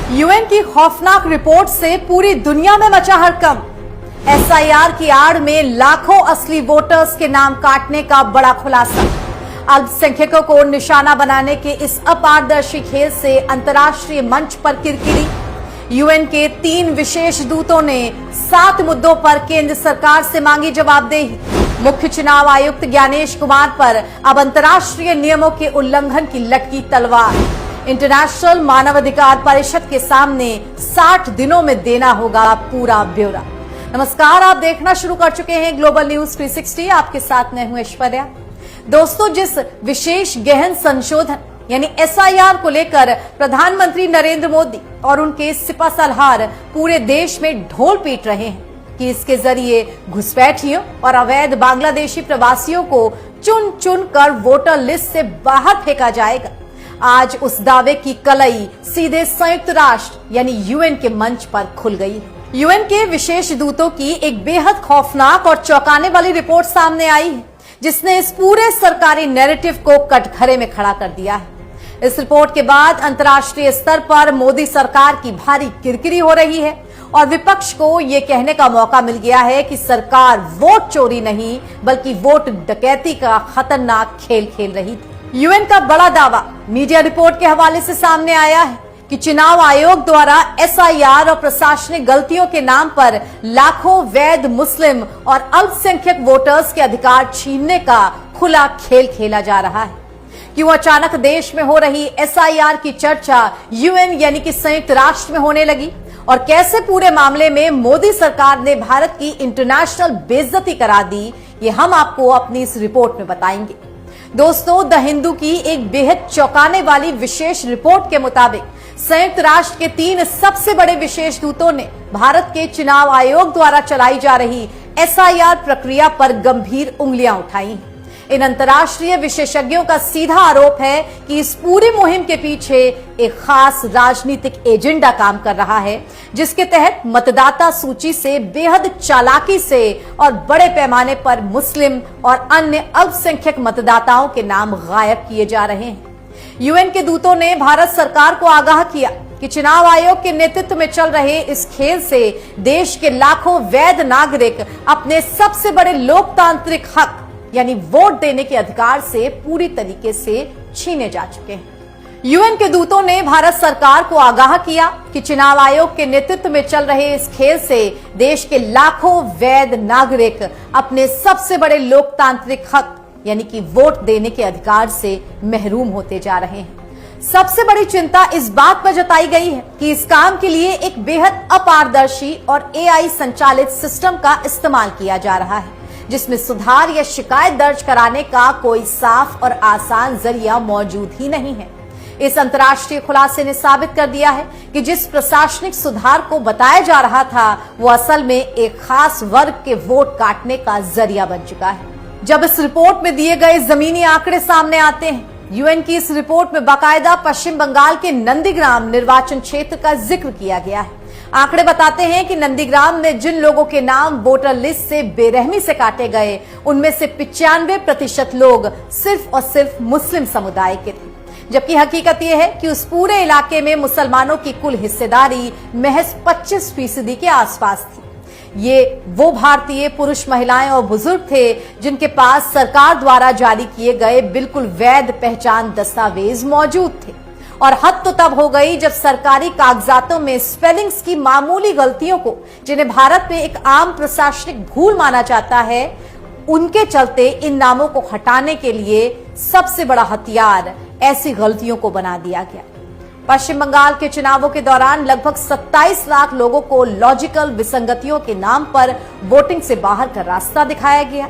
UN की खौफनाक report से पूरी दुनिया में मचा हड़कंप। एसआईआर की आड़ में लाखों असली वोटर्स के नाम काटने का बड़ा खुलासा। अल्पसंख्यकों को निशाना बनाने के इस अपारदर्शी खेल से अंतर्राष्ट्रीय मंच पर किरकिरी। यूएन के 3 विशेष दूतों ने 7 मुद्दों पर केंद्र सरकार से मांगी जवाबदेही। मुख्य चुनाव आयुक्त ज्ञानेश कुमार पर अब अंतर्राष्ट्रीय नियमों के उल्लंघन की लटकी तलवार। इंटरनेशनल मानवाधिकार परिषद के सामने 60 दिनों में देना होगा पूरा ब्यौरा। नमस्कार, आप देखना शुरू कर चुके हैं ग्लोबल न्यूज 360। आपके साथ मैं हूं ऐश्वर्या। दोस्तों, जिस विशेष गहन संशोधन यानी एसआईआर को लेकर प्रधानमंत्री नरेंद्र मोदी और उनके सिपा सलाहकार पूरे देश में ढोल पीट रहे हैं कि इसके जरिए घुसपैठियों और अवैध बांग्लादेशी प्रवासियों को चुन चुन कर वोटर लिस्ट से बाहर फेंका जाएगा, आज उस दावे की कलई सीधे संयुक्त राष्ट्र यानी यूएन के मंच पर खुल गई। यूएन के विशेष दूतों की एक बेहद खौफनाक और चौंकाने वाली रिपोर्ट सामने आई है, जिसने इस पूरे सरकारी नैरेटिव को कटघरे में खड़ा कर दिया है। इस रिपोर्ट के बाद अंतर्राष्ट्रीय स्तर पर मोदी सरकार की भारी किरकिरी हो रही है और विपक्ष को यह कहने का मौका मिल गया है कि सरकार वोट चोरी नहीं बल्कि वोट डकैती का खतरनाक खेल खेल रही थी। यूएन का बड़ा दावा मीडिया रिपोर्ट के हवाले से सामने आया है कि चुनाव आयोग द्वारा एसआईआर और प्रशासनिक गलतियों के नाम पर लाखों वैध मुस्लिम और अल्पसंख्यक वोटर्स के अधिकार छीनने का खुला खेल खेला जा रहा है। क्यों अचानक देश में हो रही एसआईआर की चर्चा यूएन यानी कि संयुक्त राष्ट्र में होने लगी और कैसे पूरे मामले में मोदी सरकार ने भारत की इंटरनेशनल बेइज्जती करा दी, ये हम आपको अपनी इस रिपोर्ट में बताएंगे। दोस्तों, द हिंदू की एक बेहद चौंकाने वाली विशेष रिपोर्ट के मुताबिक संयुक्त राष्ट्र के 3 सबसे बड़े विशेष दूतों ने भारत के चुनाव आयोग द्वारा चलाई जा रही एसआईआर प्रक्रिया पर गंभीर उंगलियां उठाई। इन अंतर्राष्ट्रीय विशेषज्ञों का सीधा आरोप है कि इस पूरी मुहिम के पीछे एक खास राजनीतिक एजेंडा काम कर रहा है, जिसके तहत मतदाता सूची से बेहद चालाकी से और बड़े पैमाने पर मुस्लिम और अन्य अल्पसंख्यक मतदाताओं के नाम गायब किए जा रहे हैं। यूएन के दूतों ने भारत सरकार को आगाह किया कि चुनाव आयोग के नेतृत्व में चल रहे इस खेल से देश के लाखों वैध नागरिक अपने सबसे बड़े लोकतांत्रिक हक यानी वोट देने के अधिकार से पूरी तरीके से छीने जा चुके हैं। यूएन के दूतों ने भारत सरकार को आगाह किया कि चुनाव आयोग के नेतृत्व में चल रहे इस खेल से देश के लाखों वैध नागरिक अपने सबसे बड़े लोकतांत्रिक हक यानी कि वोट देने के अधिकार से महरूम होते जा रहे हैं। सबसे बड़ी चिंता इस बात पर जताई गई है कि इस काम के लिए एक बेहद अपारदर्शी और एआई संचालित सिस्टम का इस्तेमाल किया जा रहा है, जिसमें सुधार या शिकायत दर्ज कराने का कोई साफ और आसान जरिया मौजूद ही नहीं है। इस अंतर्राष्ट्रीय खुलासे ने साबित कर दिया है कि जिस प्रशासनिक सुधार को बताया जा रहा था वो असल में एक खास वर्ग के वोट काटने का जरिया बन चुका है। जब इस रिपोर्ट में दिए गए जमीनी आंकड़े सामने आते हैं, यूएन की इस रिपोर्ट में बाकायदा पश्चिम बंगाल के नंदीग्राम निर्वाचन क्षेत्र का जिक्र किया गया है। आंकड़े बताते हैं कि नंदीग्राम में जिन लोगों के नाम वोटर लिस्ट से बेरहमी से काटे गए, उनमें से 95% लोग सिर्फ और सिर्फ मुस्लिम समुदाय के थे, जबकि हकीकत यह है कि उस पूरे इलाके में मुसलमानों की कुल हिस्सेदारी महज 25% के आसपास थी। ये वो भारतीय पुरुष, महिलाएं और बुजुर्ग थे जिनके पास सरकार द्वारा जारी किए गए बिल्कुल वैध पहचान दस्तावेज मौजूद थे। और हद तो तब हो गई जब सरकारी कागजातों में स्पेलिंग्स की मामूली गलतियों को, जिन्हें भारत में एक आम प्रशासनिक भूल माना जाता है, उनके चलते इन नामों को हटाने के लिए सबसे बड़ा हथियार ऐसी गलतियों को बना दिया गया। पश्चिम बंगाल के चुनावों के दौरान लगभग 27 लाख लोगों को लॉजिकल विसंगतियों के नाम पर वोटिंग से बाहर का रास्ता दिखाया गया।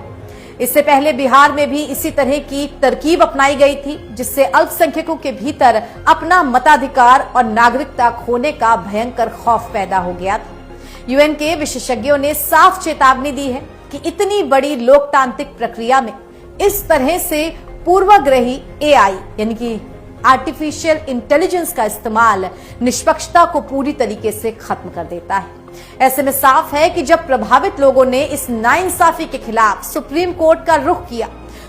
इससे पहले बिहार में भी इसी तरह की तरकीब अपनाई गई थी, जिससे अल्पसंख्यकों के भीतर अपना मताधिकार और नागरिकता खोने का भयंकर खौफ पैदा हो गया था। यूएन के विशेषज्ञों ने साफ चेतावनी दी है कि इतनी बड़ी लोकतांत्रिक प्रक्रिया में इस तरह से पूर्वाग्रही एआई यानी कि आर्टिफिशियल इंटेलिजेंस का इस्तेमाल निष्पक्षता को पूरी तरीके से खत्म कर देता है। ऐसे में साफ है कि जब प्रभावित लोगों ने इस नाइंसाफी के खिलाफ सुप्रीम कोर्ट का रुख किया,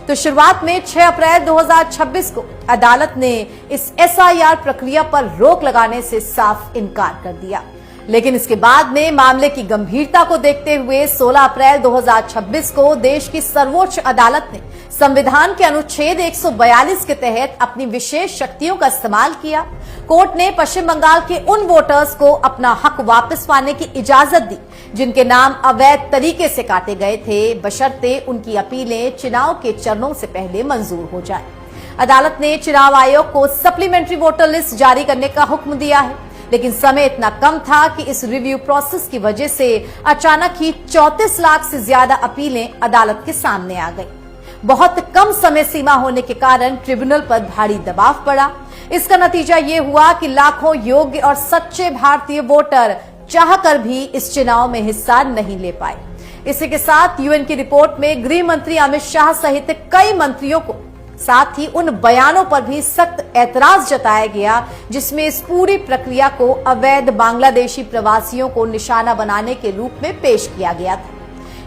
तो शुरुआत में 6 अप्रैल 2026 को अदालत ने इस एसआईआर प्रक्रिया पर रोक लगाने से साफ इनकार कर दिया। लेकिन इसके बाद में मामले की गंभीरता को देखते हुए 16 अप्रैल 2026 को देश की सर्वोच्च अदालत ने संविधान के अनुच्छेद 142 के तहत अपनी विशेष शक्तियों का इस्तेमाल किया। कोर्ट ने पश्चिम बंगाल के उन वोटर्स को अपना हक वापस पाने की इजाजत दी जिनके नाम अवैध तरीके से काटे गए थे, बशर्ते उनकी अपीलें चुनाव के चरणों से पहले मंजूर हो जाए। अदालत ने चुनाव आयोग को सप्लीमेंट्री वोटर लिस्ट जारी करने का हुक्म दिया है, लेकिन समय इतना कम था कि इस रिव्यू प्रोसेस की वजह से अचानक ही 34 लाख से ज्यादा अपीलें अदालत के सामने आ गई। बहुत कम समय सीमा होने के कारण ट्रिब्यूनल पर भारी दबाव पड़ा। इसका नतीजा ये हुआ कि लाखों योग्य और सच्चे भारतीय वोटर चाहकर भी इस चुनाव में हिस्सा नहीं ले पाए। इसी के साथ यूएन की रिपोर्ट में गृह मंत्री अमित शाह सहित कई मंत्रियों को, साथ ही उन बयानों पर भी सख्त ऐतराज जताया गया जिसमें इस पूरी प्रक्रिया को अवैध बांग्लादेशी प्रवासियों को निशाना बनाने के रूप में पेश किया गया था।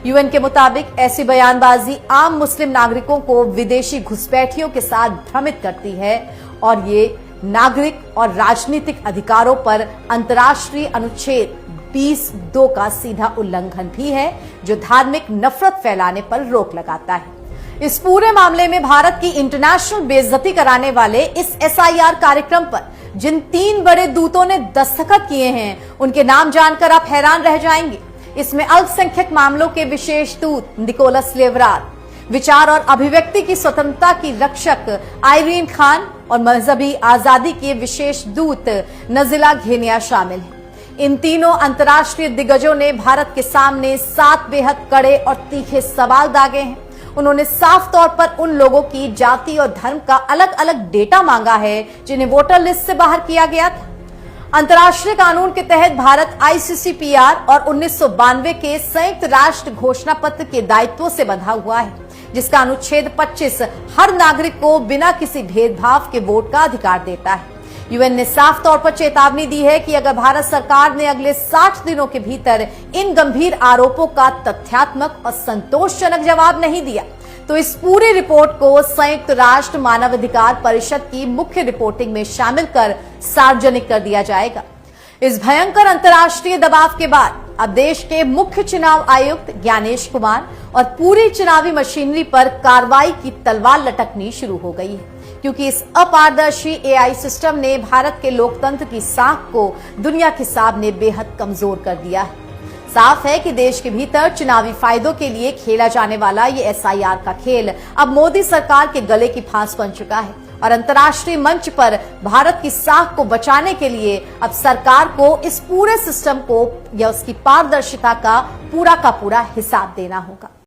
यूएन के मुताबिक ऐसी बयानबाजी आम मुस्लिम नागरिकों को विदेशी घुसपैठियों के साथ भ्रमित करती है और ये नागरिक और राजनीतिक अधिकारों पर अंतर्राष्ट्रीय अनुच्छेद 20(2) का सीधा उल्लंघन भी है, जो धार्मिक नफरत फैलाने पर रोक लगाता है। इस पूरे मामले में भारत की इंटरनेशनल बेइज्जती कराने वाले इस एसआईआर कार्यक्रम पर जिन 3 बड़े दूतों ने दस्तखत किए हैं, उनके नाम जानकर आप हैरान रह जाएंगे। इसमें अल्पसंख्यक मामलों के विशेष दूत निकोलस लेवराल, विचार और अभिव्यक्ति की स्वतंत्रता की रक्षक आइरीन खान और मजहबी आजादी के विशेष दूत नजिला घेनिया शामिल हैं। इन तीनों अंतर्राष्ट्रीय दिग्गजों ने भारत के सामने 7 बेहद कड़े और तीखे सवाल दागे हैं। उन्होंने साफ तौर पर उन लोगों की जाति और धर्म का अलग अलग डेटा मांगा है जिन्हें वोटर लिस्ट से बाहर किया गया था। अंतर्राष्ट्रीय कानून के तहत भारत आईसीसीपीआर और 1992 के संयुक्त राष्ट्र घोषणा पत्र के दायित्वों से बंधा हुआ है, जिसका अनुच्छेद 25 हर नागरिक को बिना किसी भेदभाव के वोट का अधिकार देता है। यूएन ने साफ तौर पर चेतावनी दी है कि अगर भारत सरकार ने अगले 60 दिनों के भीतर इन गंभीर आरोपों का तथ्यात्मक और संतोषजनक जवाब नहीं दिया तो इस पूरी रिपोर्ट को संयुक्त राष्ट्र मानवाधिकार परिषद की मुख्य रिपोर्टिंग में शामिल कर सार्वजनिक कर दिया जाएगा। इस भयंकर अंतर्राष्ट्रीय दबाव के बाद अब देश के मुख्य चुनाव आयुक्त ज्ञानेश कुमार और पूरी चुनावी मशीनरी पर कार्रवाई की तलवार लटकनी शुरू हो गई है, क्योंकि इस अपारदर्शी एआई सिस्टम ने भारत के लोकतंत्र की साख को दुनिया के सामने बेहद कमजोर कर दिया है। साफ है कि देश के भीतर चुनावी फायदों के लिए खेला जाने वाला ये एसआईआर का खेल अब मोदी सरकार के गले की फांस बन चुका है और अंतर्राष्ट्रीय मंच पर भारत की साख को बचाने के लिए अब सरकार को इस पूरे सिस्टम को या उसकी पारदर्शिता का पूरा हिसाब देना होगा।